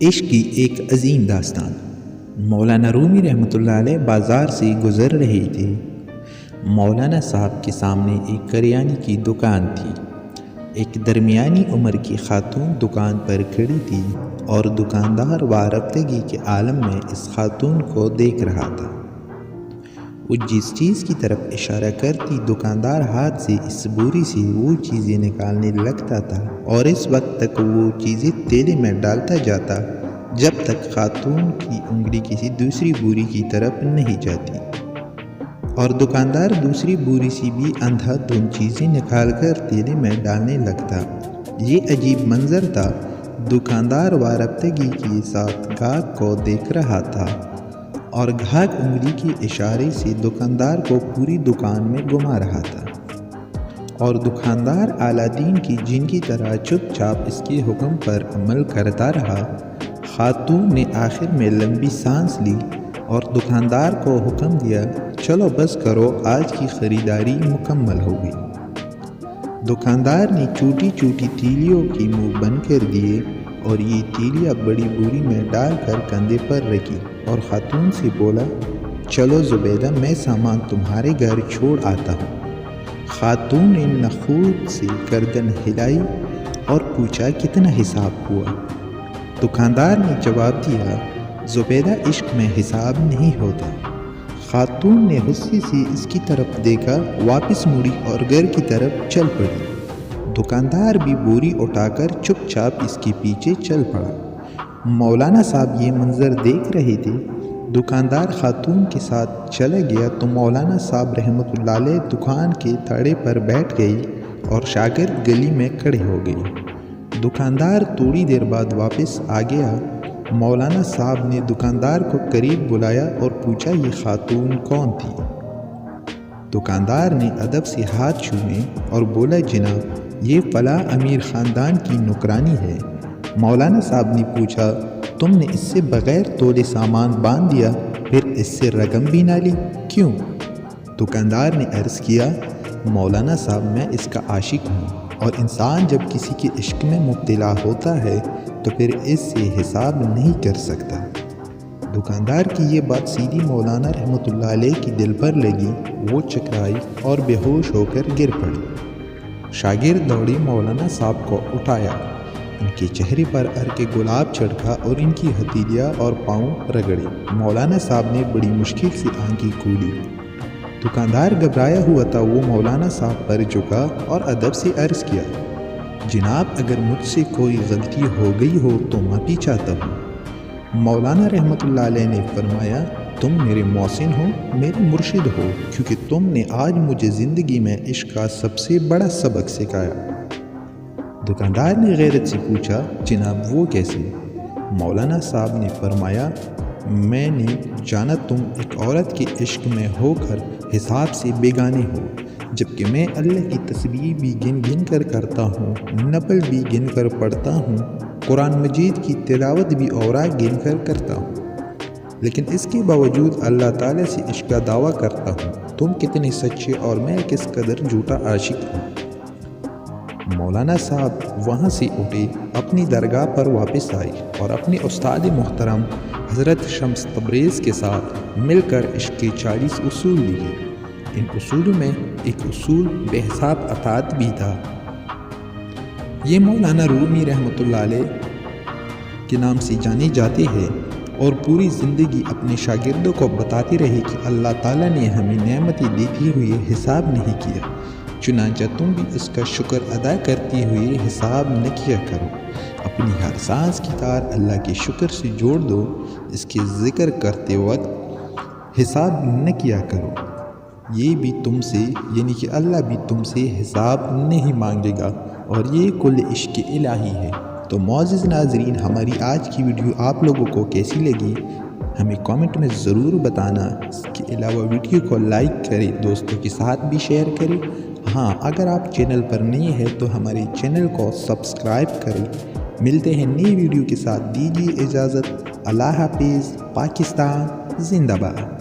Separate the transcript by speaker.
Speaker 1: عشق کی ایک عظیم داستان۔ مولانا رومی رحمۃ اللہ علیہ بازار سے گزر رہے تھے۔ مولانا صاحب کے سامنے ایک کریانے کی دکان تھی۔ ایک درمیانی عمر کی خاتون دکان پر کھڑی تھی اور دکاندار وارفتگی کے عالم میں اس خاتون کو دیکھ رہا تھا۔ وہ جس چیز کی طرف اشارہ کرتی دکاندار ہاتھ سے اس بوری سے وہ چیزیں نکالنے لگتا تھا اور اس وقت تک وہ چیزیں تیلے میں ڈالتا جاتا جب تک خاتون کی انگلی کسی دوسری بوری کی طرف نہیں جاتی، اور دکاندار دوسری بوری سے بھی اندھا دھند چیزیں نکال کر تیلے میں ڈالنے لگتا۔ یہ عجیب منظر تھا۔ دکاندار وارفتگی کے ساتھ گاہک کو دیکھ رہا تھا اور گاہک انگلی کے اشارے سے دکاندار کو پوری دکان میں گھما رہا تھا، اور دکاندار اعلیٰ دین کی جن کی طرح چپ چاپ اس کے حکم پر عمل کرتا رہا۔ خاتون نے آخر میں لمبی سانس لی اور دکاندار کو حکم دیا، چلو بس کرو، آج کی خریداری مکمل ہو گئی۔ دکاندار نے چھوٹی چھوٹی تیلیوں کی منہ بند کر دیے اور یہ تیلیاں بڑی بوری میں ڈال کر کندھے پر رکھی اور خاتون سے بولا، چلو زبیدہ، میں سامان تمہارے گھر چھوڑ آتا ہوں۔ خاتون نے نخوت سے گردن ہلائی اور پوچھا، کتنا حساب ہوا؟ دکاندار نے جواب دیا، زبیدہ، عشق میں حساب نہیں ہوتا۔ خاتون نے غصے سے اس کی طرف دیکھا، واپس مڑی اور گھر کی طرف چل پڑی۔ دکاندار بھی بوری اٹھا کر چپ چاپ اس کے پیچھے چل پڑا۔ مولانا صاحب یہ منظر دیکھ رہے تھے۔ دکاندار خاتون کے ساتھ چلا گیا تو مولانا صاحب رحمۃ اللہ علیہ دکان کے تھڑے پر بیٹھ گئی اور شاگرد گلی میں کھڑے ہو گئے۔ دکاندار تھوڑی دیر بعد واپس آ گیا۔ مولانا صاحب نے دکاندار کو قریب بلایا اور پوچھا، یہ خاتون کون تھی؟ دکاندار نے ادب سے ہاتھ چھوئے اور بولا، جناب، یہ فلاں امیر خاندان کی نوکرانی ہے۔ مولانا صاحب نے پوچھا، تم نے اس سے بغیر تولے سامان باندھ دیا، پھر اس سے رقم بھی نہ لی، کیوں؟ دکاندار نے عرض کیا، مولانا صاحب، میں اس کا عاشق ہوں، اور انسان جب کسی کے عشق میں مبتلا ہوتا ہے تو پھر اس سے حساب نہیں کر سکتا۔ دکاندار کی یہ بات سیدھی مولانا رحمۃ اللہ علیہ کی دل پر لگی۔ وہ چکرائی اور بے ہوش ہو کر گر پڑے۔ شاگرد دوڑے مولانا صاحب کو اٹھایا۔ ان کے چہرے پر عرق گلاب چڑھا اور ان کی ہتھیلیاں اور پاؤں رگڑے۔ مولانا صاحب نے بڑی مشکل سے آنکھیں کھولی۔ دکاندار گھبرایا ہوا تھا۔ وہ مولانا صاحب پر جھکا اور ادب سے عرض کیا، جناب، اگر مجھ سے کوئی غلطی ہو گئی ہو تو معافی چاہتا ہوں۔ مولانا رحمۃ اللہ علیہ نے فرمایا، تم میرے محسن ہو، میرے مرشد ہو، کیونکہ تم نے آج مجھے زندگی میں عشق کا سب سے بڑا سبق سکھایا۔ دکاندار نے غیرت سے پوچھا، جناب، وہ کیسے؟ مولانا صاحب نے فرمایا، میں نے جانا تم ایک عورت کے عشق میں ہو کر حساب سے بیگانے ہو، جبکہ میں اللہ کی تسبیح بھی گن گن کر کرتا ہوں، نفل بھی گن کر پڑھتا ہوں، قرآن مجید کی تلاوت بھی اوراق گن کر کرتا ہوں، لیکن اس کے باوجود اللہ تعالیٰ سے عشق کا دعویٰ کرتا ہوں۔ تم کتنے سچے اور میں کس قدر جھوٹا عاشق ہوں۔ مولانا صاحب وہاں سے اٹھے، اپنی درگاہ پر واپس آئے اور اپنے استاد محترم حضرت شمس تبریز کے ساتھ مل کر عشق کے 40 اصول لکھے۔ ان اصولوں میں ایک اصول بے حساب اطاعت بھی تھا۔ یہ مولانا رومی رحمۃ اللہ علیہ کے نام سے جانے جاتے ہیں اور پوری زندگی اپنے شاگردوں کو بتاتے رہے کہ اللہ تعالیٰ نے ہمیں نعمتیں دیتے ہوئے حساب نہیں کیا، چنانچہ تم بھی اس کا شکر ادا کرتے ہوئے حساب نہ کیا کرو۔ اپنی ہر سانس کی تار اللہ کے شکر سے جوڑ دو، اس کے ذکر کرتے وقت حساب نہ کیا کرو۔ یہ بھی تم سے، یعنی کہ اللہ بھی تم سے حساب نہیں مانگے گا، اور یہ کل عشق الہی ہے۔ تو معزز ناظرین، ہماری آج کی ویڈیو آپ لوگوں کو کیسی لگی ہمیں کامنٹ میں ضرور بتانا۔ اس کے علاوہ ویڈیو کو لائک کریں، دوستوں کے ساتھ بھی شیئر کریں۔ ہاں، اگر آپ چینل پر نئے ہیں تو ہمارے چینل کو سبسکرائب کریں۔ ملتے ہیں نئی ویڈیو کے ساتھ، دیجیے اجازت۔ اللہ حافظ۔ پاکستان زندہ باد۔